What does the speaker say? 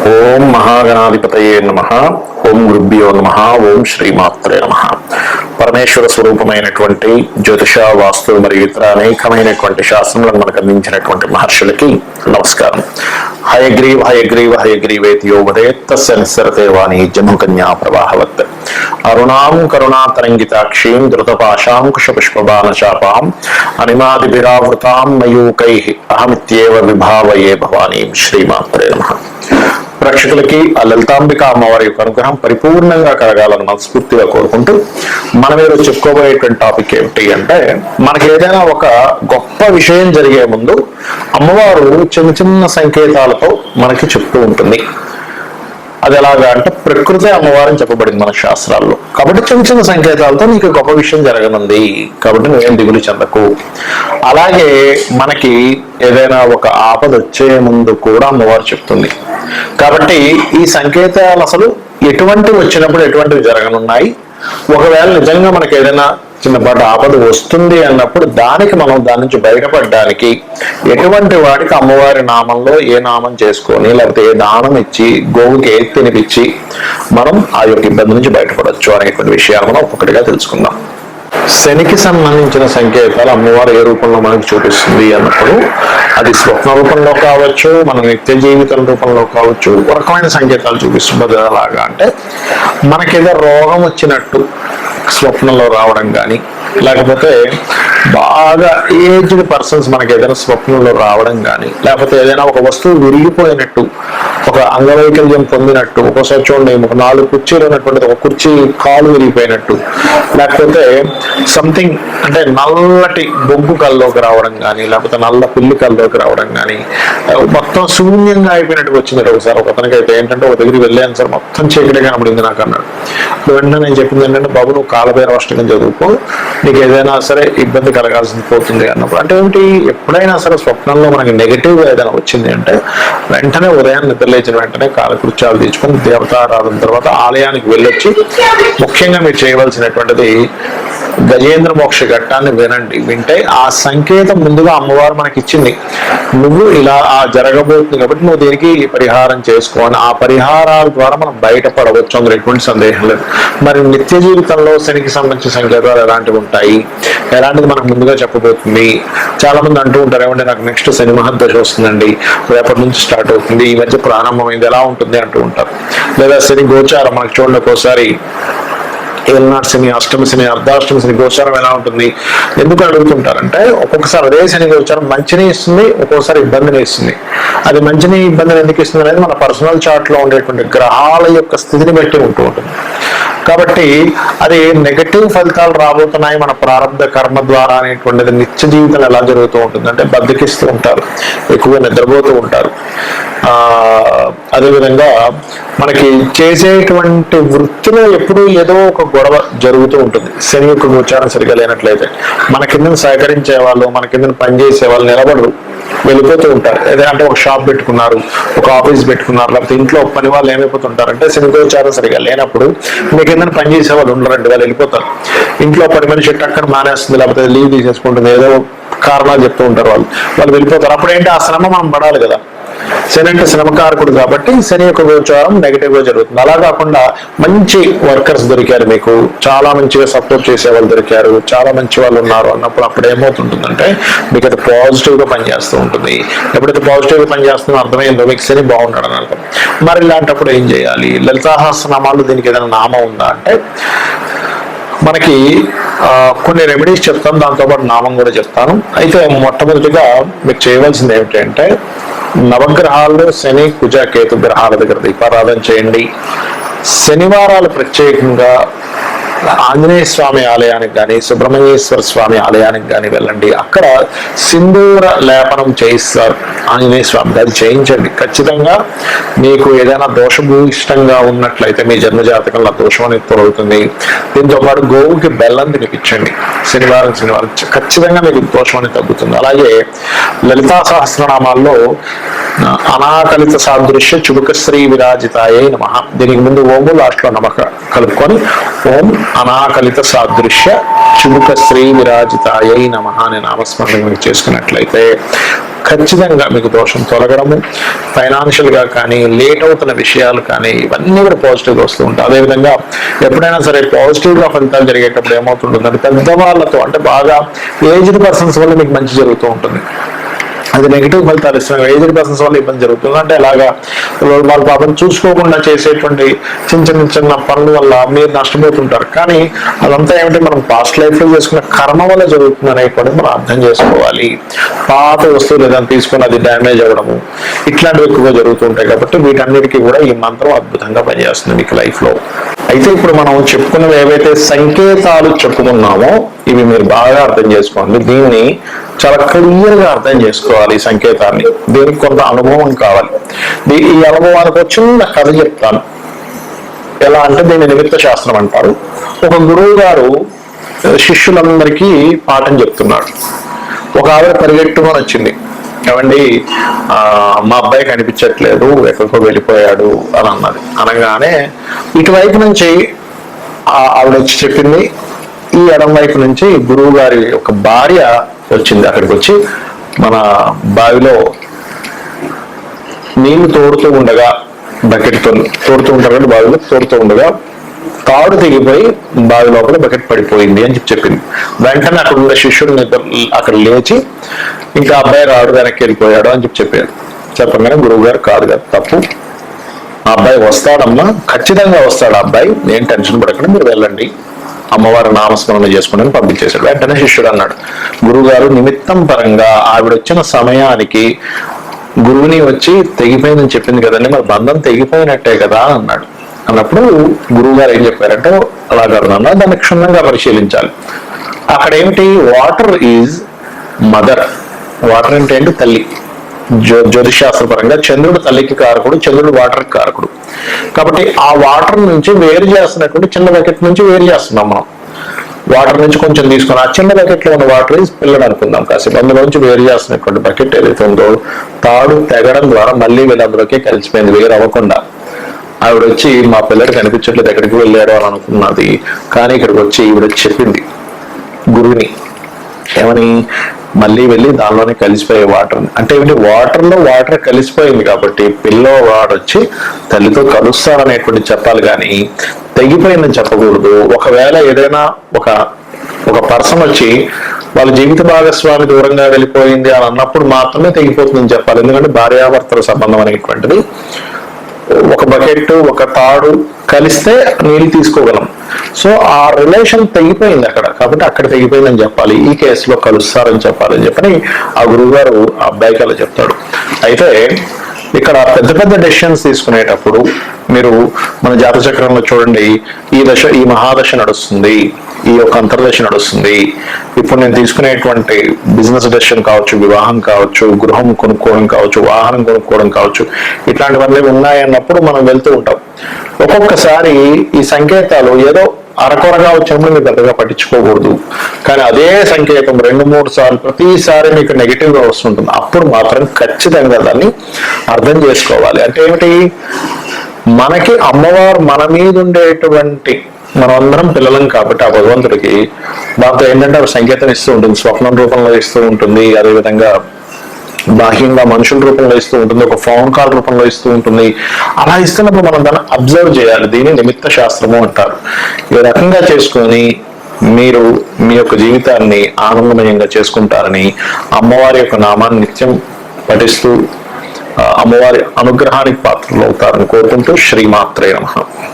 ఓం మహాగణాధిపతయే నమః. ఓం గురుభ్యో నమః. ఓం శ్రీమాత్రే నమః. పరమేశ్వర స్వరూపమైనటువంటి జ్యోతిష, వాస్తు మరియు ఇతర అనేకమైనటువంటి శాస్త్రములను మనకు అందించినటువంటి మహర్షులకి నమస్కారం. హయగ్రీవ హయగ్రీవ హయగ్రీవేతి యో వదేత్ తస్య నిస్సరతే వాణి జముకన్యా ప్రవాహవత్. అరుణాం కరుణాతరంగితాక్షీం ధృతపాశాం కుశపుష్పబాణచాపాం అనిమాదిభిరావృతాం మయూకైః అహమిత్యేవ విభావయే భవానీం. శ్రీమాత్రే నమః. ప్రేక్షకులకి ఆ లలితాంబిక అమ్మవారి యొక్క అనుగ్రహం పరిపూర్ణంగా కలగాలని మనస్ఫూర్తిగా కోరుకుంటూ మనం ఈరోజు చెప్పుకోబోయేటువంటి టాపిక్ ఏమిటి అంటే, మనకి ఏదైనా ఒక గొప్ప విషయం జరిగే ముందు అమ్మవారు చిన్న చిన్న సంకేతాలతో మనకి చెప్తూ ఉంటుంది. అది ఎలాగా అంటే, ప్రకృతి అమ్మవారిని చెప్పబడింది మన శాస్త్రాల్లో. కాబట్టి చిన్న చిన్న సంకేతాలతో నీకు గొప్ప విషయం జరగనుంది, కాబట్టి నువ్వేం దిగులు చెందకు. అలాగే మనకి ఏదైనా ఒక ఆపద వచ్చే ముందు కూడా అమ్మవారు చెప్తుంది. కాబట్టి ఈ సంకేతాలు అసలు ఎటువంటి వచ్చినప్పుడు ఎటువంటివి జరగనున్నాయి, ఒకవేళ నిజంగా మనకి ఏదైనా చిన్నపాటి ఆపద వస్తుంది అన్నప్పుడు దానికి మనం దాని నుంచి బయటపడడానికి ఎటువంటి వాడికి అమ్మవారి నామంలో ఏ నామం చేసుకొని, లేకపోతే ఏ దానం ఇచ్చి, గోవుకి ఏ తినిపించి మనం ఆ యొక్క ఇబ్బంది నుంచి బయటపడవచ్చు అనేటువంటి విషయాలు మనం ఒక్కొక్కటిగా తెలుసుకుందాం. శనికి సంబంధించిన సంకేతాలు అమ్మవారు ఏ రూపంలో మనకు చూపిస్తుంది అన్నప్పుడు, అది స్వప్న రూపంలో కావచ్చు, మన నిత్య జీవితం రూపంలో కావచ్చు, ఒక రకమైన సంకేతాలు చూపిస్తుంది. అలాగా అంటే మనకేదో రోగం వచ్చినట్టు స్వప్నంలో రావడం కానీ, లేకపోతే బాగా ఏజ్డ్ పర్సన్స్ మనకి ఏదైనా స్వప్నంలో రావడం కానీ, లేకపోతే ఏదైనా ఒక వస్తువు విరిగిపోయినట్టు, ఒక అంగవైకల్యం పొందినట్టు, ఒక్కోసారి చూడండి ఒక 4 కుర్చీలు ఉన్నటువంటిది ఒక కుర్చీ కాలు విరిగిపోయినట్టు, లేకపోతే సంథింగ్ అంటే నల్లటి బొగ్గు కల్లోకి రావడం కానీ, లేకపోతే నల్ల పిల్లి కల్లోకి రావడం కానీ, మొత్తం శూన్యంగా అయిపోయినట్టు వచ్చింది. ఒకసారి ఒక అతనికి అయితే ఏంటంటే ఒక దగ్గరికి వెళ్ళాను సార్, మొత్తం చీకటి కనబడింది నాకు అన్నాడు. వెంటనే నేను చెప్పింది ఏంటంటే, బాబు నువ్వు కాలభైరవాష్టకం చదువుకో, నీకు ఏదైనా సరే ఇబ్బంది కలగాల్సింది పోతుంది అన్నప్పుడు. అంటే ఏంటి, ఎప్పుడైనా సరే స్వప్నంలో మనకి నెగిటివ్ ఏదైనా వచ్చింది అంటే వెంటనే ఉదయాన్ని నిద్రలేచిన వెంటనే కాలకృత్యాలు తీర్చుకొని దేవతారాధన తర్వాత ఆలయానికి వెళ్ళొచ్చి, ముఖ్యంగా మీరు చేయవలసినటువంటిది గజేంద్ర మోక్ష ఘట్టాన్ని వినండి. వింటే ఆ సంకేతం ముందుగా అమ్మవారు మనకి ఇచ్చింది, నువ్వు ఇలా జరగబోతుంది కాబట్టి నువ్వు దీనికి పరిహారం చేసుకోవాలి. ఆ పరిహారాల ద్వారా మనం బయటపడవచ్చు, అందులో ఎటువంటి సందేహం లేదు. మరి నిత్య జీవితంలో శనికి సంబంధించిన సంకేతాలు ఎలాంటివి ఉంటాయి, ఎలాంటిది మనకు ముందుగా చెప్పబోతుంది. చాలా మంది అంటూ ఉంటారు, ఏమంటే నాకు నెక్స్ట్ శని మహర్దశ వస్తుందండి, రేపటి నుంచి స్టార్ట్ అవుతుంది, ఈ మధ్య ప్రారంభమైంది, ఎలా ఉంటుంది అంటూ ఉంటారు. లేదా శని గోచారం మనకు చూడండి, ఒక్కోసారి ఏలనాటి శని, అష్టమి శని, అర్ధాష్టమి శని గోచారం ఎలా ఉంటుంది ఎందుకు అడుగుతుంటారంటే, ఒక్కొక్కసారి అదే శని గోచారం మంచిని ఇస్తుంది, ఒక్కొక్కసారి ఇబ్బందిని ఇస్తుంది. అది మంచిని ఇబ్బందిని ఎందుకు ఇస్తుంది అనేది మన పర్సనల్ చార్ట్ లో ఉండేటువంటి గ్రహాల యొక్క స్థితిని బట్టి ఉంటూ ఉంటుంది. కాబట్టి అది నెగటివ్ ఫలితాలు రాబోతున్నాయి మన ప్రారంభ కర్మ ద్వారా అనేటువంటిది నిత్య జీవితం ఎలా జరుగుతూ ఉంటుంది అంటే, బద్దకిస్తూ ఉంటారు, ఎక్కువగా నిద్రపోతూ ఉంటారు. అదేవిధంగా మనకి చేసేటువంటి వృత్తిలో ఎప్పుడూ ఏదో ఒక గొడవ జరుగుతూ ఉంటుంది. శని యొక్క గోచారం సరిగా లేనట్లయితే మన కింద సహకరించే వాళ్ళు, మన కింద పనిచేసే వాళ్ళు నిలబడరు, వెళ్ళిపోతూ ఉంటారు. అంటే ఒక షాప్ పెట్టుకున్నారు, ఒక ఆఫీస్ పెట్టుకున్నారు, లేకపోతే ఇంట్లో పని వాళ్ళు ఏమైపోతుంటారంటే శని గోచారం సరిగా లేనప్పుడు మీ కింద పనిచేసే వాళ్ళు ఉండరండి, వాళ్ళు వెళ్ళిపోతారు. ఇంట్లో పని మనిషి అక్కడ మానేస్తుంది, లేకపోతే లీవ్ తీసేసుకుంటుంది, ఏదో కారణాలు చెప్తూ ఉంటారు, వాళ్ళు వెళ్ళిపోతారు. అప్పుడు ఏంటి, ఆ శ్రమ మనం పడాలి కదా. శని అంటే శ్రమకారకుడు కాబట్టి శని యొక్క గోచారం నెగిటివ్ గా జరుగుతుంది. అలా కాకుండా మంచి వర్కర్స్ దొరికారు, మీకు చాలా మంచిగా సపోర్ట్ చేసే వాళ్ళు దొరికారు, చాలా మంచి వాళ్ళు ఉన్నారు అన్నప్పుడు అప్పుడు ఏమవుతుంటుందంటే మీకు అది పాజిటివ్ గా పనిచేస్తూ ఉంటుంది. ఎప్పుడైతే పాజిటివ్ గా పనిచేస్తుందో అర్థమైందో మీకు శని బాగున్నాడు అని అర్థం. మరి ఇలాంటప్పుడు ఏం చేయాలి? లలితాసహస్రనామాలు దీనికి ఏదైనా నామం ఉందా అంటే, మనకి కొన్ని రెమెడీస్ చెప్తాను, దాంతోపాటు నామం కూడా చెప్తాను. అయితే మొట్టమొదటిగా మీకు చేయవలసింది ఏమిటంటే, నవగ్రహాల్లో శని, కుజ, కేతు గ్రహాల దగ్గర దీపారాధన చేయండి. శనివారాలు ప్రత్యేకంగా ఆంజనేయ స్వామి ఆలయానికి కానీ, సుబ్రహ్మణ్యేశ్వర స్వామి ఆలయానికి కానీ వెళ్ళండి. అక్కడ సింధూర లేపనం చేయిస్తారు ఆంజనేయ స్వామికి, అది చేయించండి. ఖచ్చితంగా మీకు ఏదైనా దోషభూయిష్టంగా ఉన్నట్లయితే మీ జన్మజాతకంలో దోషం అనేది తొలగుతుంది. దీంతో పాటు గోవుకి బెల్లం తినిపించండి శనివారం ఖచ్చితంగా మీకు దోషం అనేది తగ్గుతుంది. అలాగే లలితా సహస్రనామాల్లో అనాకలిత సాదృశ్య చుబుక శ్రీ విరాజితాయే నమః, దీనికి ముందు ఓము లాస్ట్ లో నమః కలుపుకొని ఓం అనాకలిత సాదృశ్య చుముక శ్రీ విరాజితాయై నమః అనే నామస్మరణ మీకు చేసుకున్నట్లయితే ఖచ్చితంగా మీకు దోషం తొలగడము, ఫైనాన్షియల్ గా కానీ లేట్ అవుతున్న విషయాలు కానీ ఇవన్నీ కూడా పాజిటివ్గా వస్తూ ఉంటాయి. అదేవిధంగా ఎప్పుడైనా సరే పాజిటివ్గా ఫలితాలు జరిగేటప్పుడు ఏమవుతుంటుందంటే పెద్దవాళ్ళతో అంటే బాగా ఏజ్డ్ పర్సన్స్ వల్ల మీకు మంచి జరుగుతూ ఉంటుంది. అది నెగిటివ్ ఫలితాలు ఇస్తున్నాయి. ఏజ్డ్ పర్సన్స్ వల్ల ఇబ్బంది జరుగుతుంది. అంటే అలాగా వాళ్ళు పాపం చూసుకోకుండా చేసేటువంటి చిన్న పనుల వల్ల మీరు నష్టపోతుంటారు. కానీ అదంతా ఏమిటి, మనం పాస్ట్ లైఫ్ లో చేసుకున్న కర్మ వల్ల జరుగుతుంది అనేటువంటి మనం అర్థం చేసుకోవాలి. పాత వస్తువులు ఏదైనా తీసుకుని అది డ్యామేజ్ అవ్వడము ఇట్లాంటివి ఎక్కువగా జరుగుతుంటాయి. కాబట్టి వీటన్నిటికీ కూడా ఈ మంత్రం అద్భుతంగా పనిచేస్తుంది మీకు లైఫ్ లో. అయితే ఇప్పుడు మనం చెప్పుకున్నవి ఏవైతే సంకేతాలు చెప్పుకున్నామో ఇవి మీరు బాగా అర్థం చేసుకోండి. దీన్ని చాలా క్లియర్ గా అర్థం చేసుకోవాలి ఈ సంకేతాన్ని. దీనికి కొంత అనుభవం కావాలి. ఈ అనుభవానికి చిన్న కథ చెప్తాను. ఎలా అంటే దీన్ని నిమిత్త శాస్త్రం అంటారు. ఒక గురువు గారు శిష్యులందరికీ పాఠం చెప్తున్నాడు. ఒక ఆవిడ పరిగెట్టుకొని వచ్చింది. ఏమండి, మా అబ్బాయి కనిపించట్లేదు, ఎక్కడికో వెళ్ళిపోయాడు అని అన్నది. అనగానే ఇటువైపు నుంచి ఆవిడ వచ్చి చెప్పింది, ఈ ఎడం వైపు నుంచి గురువు గారి ఒక భార్య వచ్చింది. అక్కడికి వచ్చి మన బావిలో నీళ్లు తోడుతూ ఉండగా, బకెట్తో తోడుతూ ఉంటారు కదా, బావిలో తోడుతూ ఉండగా తాడు తెగిపోయి బావి లోపల బకెట్ పడిపోయింది అని చెప్పింది. వెంటనే అక్కడ ఉన్న శిష్యుడు అక్కడ లేచి ఇంకా అబ్బాయి రాడు, వెనక్కి వెళ్ళిపోయాడు అని చెప్పాడు. చెప్పగానే గురువు గారు కాదు కదా, తప్పు, ఆ అబ్బాయి వస్తాడమ్మా, ఖచ్చితంగా వస్తాడు ఆ అబ్బాయి, నేను టెన్షన్ పడకుండా మీరు వెళ్ళండి, అమ్మవారి నామస్మరణ చేసుకుని పంపించేశాడు. వెంటనే శిష్యుడు అన్నాడు, గురువు గారు నిమిత్తం పరంగా ఆవిడ వచ్చిన సమయానికి గురువుని వచ్చి తెగిపోయిందని చెప్పింది కదండి, మరి బంధం తెగిపోయినట్టే కదా అన్నాడు. అన్నప్పుడు గురువు గారు ఏం చెప్పారంటే, అలా కాదు నాన్న, దాన్ని క్షుణ్ణంగా పరిశీలించాలి. అక్కడ ఏమిటి, వాటర్ ఈజ్ మదర్. వాటర్ అంటే ఏంటి, తల్లి. జ్యోతిశాస్త్రపరంగా చంద్రుడు తల్లికి కారకుడు, చంద్రుడు వాటర్ కారకుడు. కాబట్టి ఆ వాటర్ నుంచి వేరు చేస్తున్నటువంటి చిన్న బకెట్ నుంచి వేరు చేస్తున్నాం మనం. వాటర్ నుంచి కొంచెం తీసుకుని ఆ చిన్న బకెట్ లో ఉన్న వాటర్ పిల్లడు అనుకుందాం కాసేపు, అందులో నుంచి వేరు చేస్తున్నటువంటి బకెట్ ఏదైతే ఉందో తాడు తెగడం ద్వారా మళ్ళీ వీళ్ళందరికీ కలిసిపోయింది, వేరు అవ్వకుండా. ఆవిడ వచ్చి మా పిల్లడు కనిపించట్లేదు, ఎక్కడికి వెళ్ళాడు అని అనుకున్నది. కానీ ఇక్కడికి వచ్చి ఈవిడ చెప్పింది గురువుని, ఏమని, మళ్ళీ వెళ్ళి దానిలోనే కలిసిపోయే వాటర్ అంటే ఏమిటి, వాటర్ లో వాటర్ కలిసిపోయింది కాబట్టి పిల్లవాడు వచ్చి తల్లితో కలుస్తాడనేటువంటి చెప్పాలి, కానీ తెగిపోయిందని చెప్పకూడదు. ఒకవేళ ఏదైనా ఒక పర్సన్ వచ్చి వాళ్ళ జీవిత భాగస్వామి దూరంగా వెళ్ళిపోయింది అని అన్నప్పుడు మాత్రమే తెగిపోతుందని చెప్పాలి. ఎందుకంటే భార్యాభర్తల సంబంధం అనేటువంటిది ఒక బకెట్ ఒక తాడు కలిస్తే నీళ్ళు తీసుకోగలం. సో ఆ రిలేషన్ తెగిపోయింది అక్కడ, కాబట్టి అక్కడ తెగిపోయిందని చెప్పాలి. ఈ కేసులో కలుస్తారని చెప్పాలని చెప్పని ఆ గురువు గారు ఆ అబ్బాయికి అలా చెప్తాడు. అయితే ఇక్కడ పెద్ద పెద్ద డెసిషన్స్ తీసుకునేటప్పుడు మీరు మన జాతక చక్రంలో చూడండి, ఈ మహాదశ నడుస్తుంది, ఈ యొక్క అంతర్దశ నడుస్తుంది. ఇప్పుడు నేను తీసుకునేటువంటి బిజినెస్ డెసిషన్ కావచ్చు, వివాహం కావచ్చు, గృహం కొనుక్కోవడం కావచ్చు, వాహనం కొనుక్కోవడం కావచ్చు, ఇట్లాంటివన్నీ ఉన్నాయన్నప్పుడు మనం వెళ్తూ ఉంటాం. ఒక్కొక్కసారి ఈ సంకేతాలు ఏదో అరకొరగా వచ్చినప్పుడు మీరు పెద్దగా పట్టించుకోకూడదు. కానీ అదే సంకేతం 2-3 సార్లు ప్రతిసారి మీకు నెగిటివ్ గా వస్తుంటుంది. అప్పుడు మాత్రం ఖచ్చితంగా దాన్ని అర్థం చేసుకోవాలి. అంటే ఏమిటి, మనకి అమ్మవారు మన మీద ఉండేటువంటి, మనం అందరం పిల్లలం కాబట్టి ఆ భగవంతుడికి దాంతో ఏంటంటే సంకేతం ఇస్తూ ఉంటుంది, స్వప్నం రూపంలో ఇస్తూ ఉంటుంది, అదేవిధంగా బాహ్యంగా మనుషుల రూపంలో ఇస్తూ ఉంటుంది, ఒక ఫోన్ కాల్ రూపంలో ఇస్తూ ఉంటుంది. అలా ఇస్తున్నప్పుడు మనం దాన్ని అబ్జర్వ్ చేయాలి. దీన్ని నిమిత్త శాస్త్రము అంటారు. ఈ రకంగా చేసుకొని మీరు మీ యొక్క జీవితాన్ని ఆనందమయంగా చేసుకుంటారని, అమ్మవారి యొక్క నామాన్ని నిత్యం పఠిస్తూ అమ్మవారి అనుగ్రహానికి పాత్రలు అవుతారని కోరుకుంటూ శ్రీమాత్రే నమః.